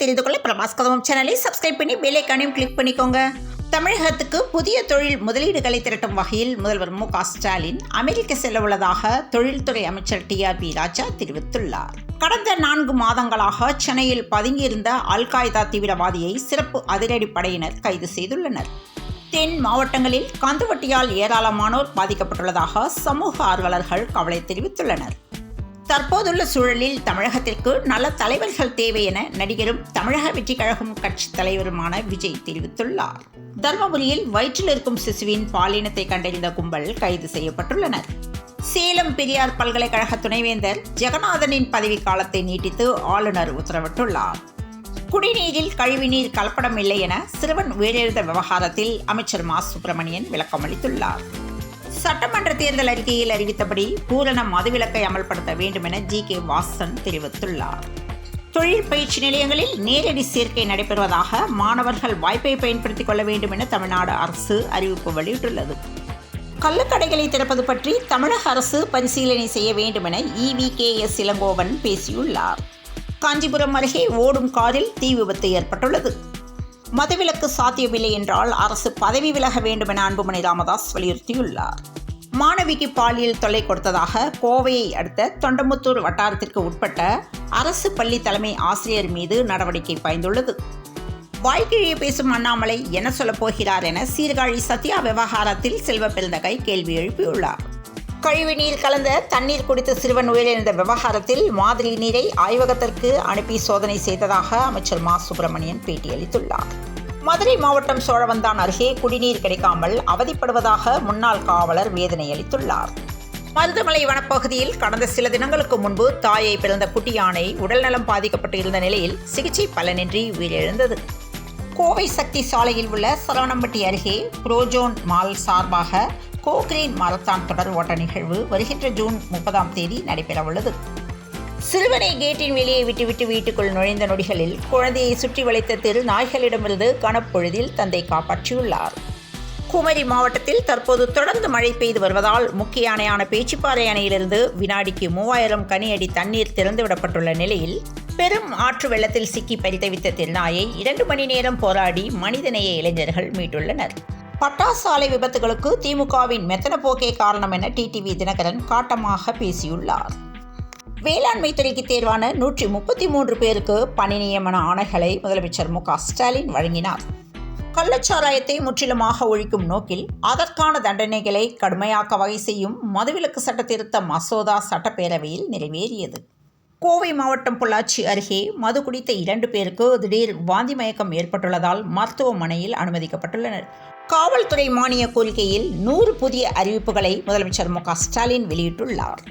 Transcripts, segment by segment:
தெரிந்து கொள்ள பிரபாஸ் கதவம் சேனலை சப்ஸ்கிரைப் பண்ணி பெல் ஐகானையும் கிளிக் பண்ணிக்கோங்க. தமிழகத்துக்கு புதிய தொழில் முதலீடுகளை திரட்டும் வகையில் முதல்வர் மு.க. ஸ்டாலின் அமெரிக்க செல்ல உள்ளதாக தொழில்துறை அமைச்சர் டி.ஆர்.பி. ராஜா தெரிவித்துள்ளார். கடந்த 4 மாதங்களாக சென்னையில் பதுங்கியிருந்த அல்-காய்தா தீவிரவாதியை சிறப்பு அதிரடிப்படையினர் கைது செய்துள்ளனர். தென் மாவட்டங்களில் கந்துவட்டியால் ஏராளமானோர் பாதிக்கப்பட்டுள்ளதாக சமூக ஆர்வலர்கள் கவலை தெரிவித்துள்ளனர். தற்போதுள்ள சூழலில் தமிழகத்திற்கு நல்ல தலைவர்கள் தேவை என நடிகரும் தமிழக வெற்றிக் கழகம் கட்சி தலைவருமான விஜய் தெரிவித்துள்ளார். தர்மபுரியில் வயிற்றில் இருக்கும் சிசுவின் பாலினத்தை கண்டறிந்த கும்பல் கைது செய்யப்பட்டுள்ளனர். சேலம் பெரியார் பல்கலைக்கழக துணைவேந்தர் ஜெகநாதனின் பதவிக்காலத்தை நீட்டித்து ஆளுநர் உத்தரவிட்டுள்ளார். குடிநீரில் கழிவுநீர் கலப்படம் இல்லை என சிறுவன் உயிரிழந்த விவகாரத்தில் அமைச்சர் மா. சுப்பிரமணியன் விளக்கம் அளித்துள்ளார். சட்டமன்ற தேர்தல் அறிக்கையில் அறிவித்தபடி பூரண மதுவிலக்கை அமல்படுத்த வேண்டும் என ஜி.கே. வாசன் தெரிவித்துள்ளார். தொழில் பயிற்சி நிலையங்களில் நேரடி சேர்க்கை நடைபெறுவதாக மாணவர்கள் வாய்ப்பை பயன்படுத்திக் கொள்ள வேண்டும் என தமிழ்நாடு அரசு அறிவிப்பு வெளியிட்டுள்ளது. கள்ளக்கடைகளை திறப்பது பற்றி தமிழக அரசு பரிசீலனை செய்ய வேண்டும் என இ.வி.கே.எஸ். இளங்கோவன் பேசியுள்ளார். காஞ்சிபுரம் அருகே ஓடும் காரில் தீ விபத்து ஏற்பட்டுள்ளது. மதுவிலக்கு சாத்தியமில்லை என்றால் அரசு பதவி விலக வேண்டும் என அன்புமணி ராமதாஸ் வலியுறுத்தியுள்ளார். மாணவிக்கு பாலியல் தொல்லை கொடுத்ததாக கோவையை அடுத்த தொண்டமுத்தூர் வட்டாரத்திற்கு உட்பட்ட அரசு பள்ளி தலைமை ஆசிரியர் மீது நடவடிக்கை பாய்ந்துள்ளது. வாய்க்கிழிய பேசும் அண்ணாமலை என்ன சொல்லப் போகிறார் என சீர்காழி சத்யா விவகாரத்தில் செல்வ பெருந்தகை கேள்வி எழுப்பியுள்ளார். கழிவுநீர் கலந்த தண்ணீர் குடித்த சிறுவன் உயிரிழந்த விவகாரத்தில் மாதிரி நீரை ஆய்வகத்திற்கு அனுப்பி சோதனை செய்ததாக அமைச்சர் மா. சுப்பிரமணியன் பேட்டியளித்துள்ளார். மதுரை மாவட்டம் சோழவந்தான் அருகே குடிநீர் கிடைக்காமல் அவதிப்படுவதாக முன்னாள் காவலர் வேதனை அளித்துள்ளார். மருதமலை வனப்பகுதியில் கடந்த சில தினங்களுக்கு முன்பு தாயை பிறந்த குட்டி யானை உடல்நலம் பாதிக்கப்பட்டு இருந்த நிலையில் சிகிச்சை பலனின்றி உயிரிழந்தது. கோவை சக்தி சாலையில் உள்ள சரவணம்பட்டி அருகே புரோஜோன் மால் சார்பாக கோக்ரீன் மாரத்தான் தொடர் ஓட்ட நிகழ்வு வருகின்ற ஜூன் 30ஆம் தேதி நடைபெறவுள்ளது. சிறுவனை கேட்டின் வெளியே விட்டுவிட்டு வீட்டுக்குள் நுழைந்த நொடிகளில் குழந்தையை சுற்றி வளைத்த தெரு நாய்களிடமிருந்து கனப்பொழுதில் தந்தை காப்பாற்றியுள்ளார். குமரி மாவட்டத்தில் தற்போது தொடர்ந்து மழை பெய்து வருவதால் முக்கிய அணையான பேச்சிப்பாறை அணையிலிருந்து வினாடிக்கு 3000 கனி அடி தண்ணீர் திறந்துவிடப்பட்டுள்ள நிலையில் பெரும் ஆற்று வெள்ளத்தில் சிக்கி பரிதவித்த திருநாயை 2 மணி நேரம் போராடி மனிதநேய இளைஞர்கள் மீட்டுள்ளனர். பட்டாசு ஆலை விபத்துகளுக்கு திமுகவின் மெத்தன போக்கே காரணம் என டிடிவி தினகரன் காட்டமாக பேசியுள்ளார். வேளாண்மை துறைக்கு தேர்வான 133 பேருக்கு பணி நியமன ஆணைகளை முதலமைச்சர் மு.க. ஸ்டாலின் வழங்கினார். கள்ளச்சாராயத்தை முற்றிலுமாக ஒழிக்கும் நோக்கில் அதற்கான தண்டனைகளை கடுமையாக்க வகை செய்யும் மதுவிலக்கு சட்ட திருத்த மசோதா சட்டப்பேரவையில் நிறைவேறியது. கோவை மாவட்டம் பொள்ளாச்சி அருகே மது குடித்த 2 பேருக்கு திடீர் வாந்தி மயக்கம் ஏற்பட்டுள்ளதால் மருத்துவமனையில் அனுமதிக்கப்பட்டுள்ளனர். காவல்துறை மானிய கோரிக்கையில் 100 புதிய அறிவிப்புகளை முதலமைச்சர் மு.க. ஸ்டாலின் வெளியிட்டுள்ளார்.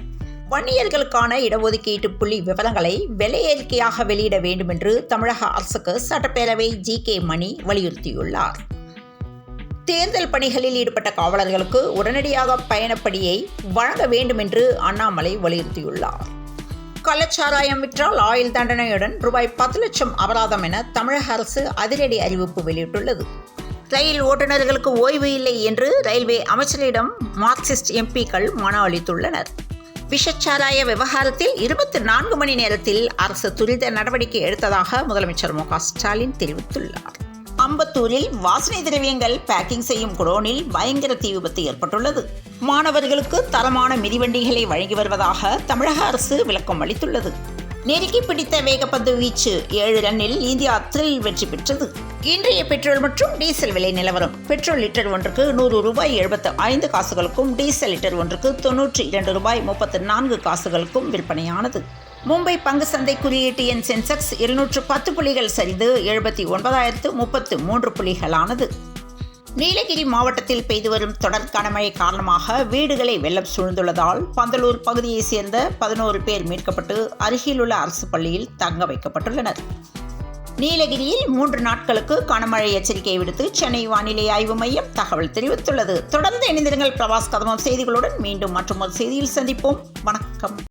வன்னியர்களுக்கான இடஒதுக்கீட்டு புள்ளி விவரங்களை வெள்ளை அறிக்கையாக வெளியிட வேண்டும் என்று தமிழக அரசுக்கு சட்டப்பேரவை ஜி.கே. மணி வலியுறுத்தியுள்ளார். தேர்தல் பணிகளில் ஈடுபட்ட காவலர்களுக்கு உடனடியாக பயணப்படியை வழங்க வேண்டும் என்று அண்ணாமலை வலியுறுத்தியுள்ளார். கள்ளச்சாராயம் விற்றால் ஆயுள் தண்டனையுடன் ரூபாய் 10 லட்சம் அபராதம் என தமிழக அரசு அதிரடி அறிவிப்பு வெளியிட்டுள்ளது. ரயில் ஓட்டுநர்களுக்கு ஓய்வு இல்லை என்று ரயில்வே அமைச்சரிடம் மார்க்சிஸ்ட் எம்பிக்கள் மனு அளித்துள்ளனர். விஷச்சாராய விவகாரத்தில் 24 மணி நேரத்தில் அரசு துரித நடவடிக்கை எடுத்ததாக முதலமைச்சர் மு.க. ஸ்டாலின் தெரிவித்துள்ளார். அம்பத்தூரில் வாசனை திரவியங்கள் பேக்கிங் செய்யும் குடோனில் பயங்கர தீ விபத்து ஏற்பட்டுள்ளது. மாணவர்களுக்கு தரமான மிதிவண்டிகளை வழங்கி வருவதாக தமிழக அரசு விளக்கம் அளித்துள்ளது. நெருக்கி பிடித்த வேகப்பந்து வீச்சு 7 ரன்னில் இந்தியா த்ரில் வெற்றி பெற்றது. இன்றைய பெட்ரோல் மற்றும் டீசல் விலை நிலவரம். பெட்ரோல் லிட்டர் ஒன்றுக்கு $100.75 டீசல் லிட்டர் ஒன்றுக்கு $94.34 விற்பனையானது. மும்பை பங்கு சந்தை குறியீட்டு எண் சென்செக்ஸ் 210 புள்ளிகள் சரிந்து 79,033 புள்ளிகளானது. நீலகிரி மாவட்டத்தில் பெய்து வரும் தொடர் கனமழை காரணமாக வீடுகளை வெள்ளம் சூழ்ந்துள்ளதால் பந்தலூர் பகுதியைச் சேர்ந்த 11 பேர் மீட்கப்பட்டு அருகிலுள்ள அரசு பள்ளியில் தங்க வைக்கப்பட்டுள்ளனர். நீலகிரியில் 3 நாட்களுக்கு கனமழை எச்சரிக்கை விடுத்து சென்னை வானிலை ஆய்வு மையம் தகவல் தெரிவித்துள்ளது. தொடர்ந்து இணைந்திருங்கள் பிரபாஸ் கதவம் செய்திகளுடன். மீண்டும் மற்றொரு செய்தியில் சந்திப்போம். வணக்கம்.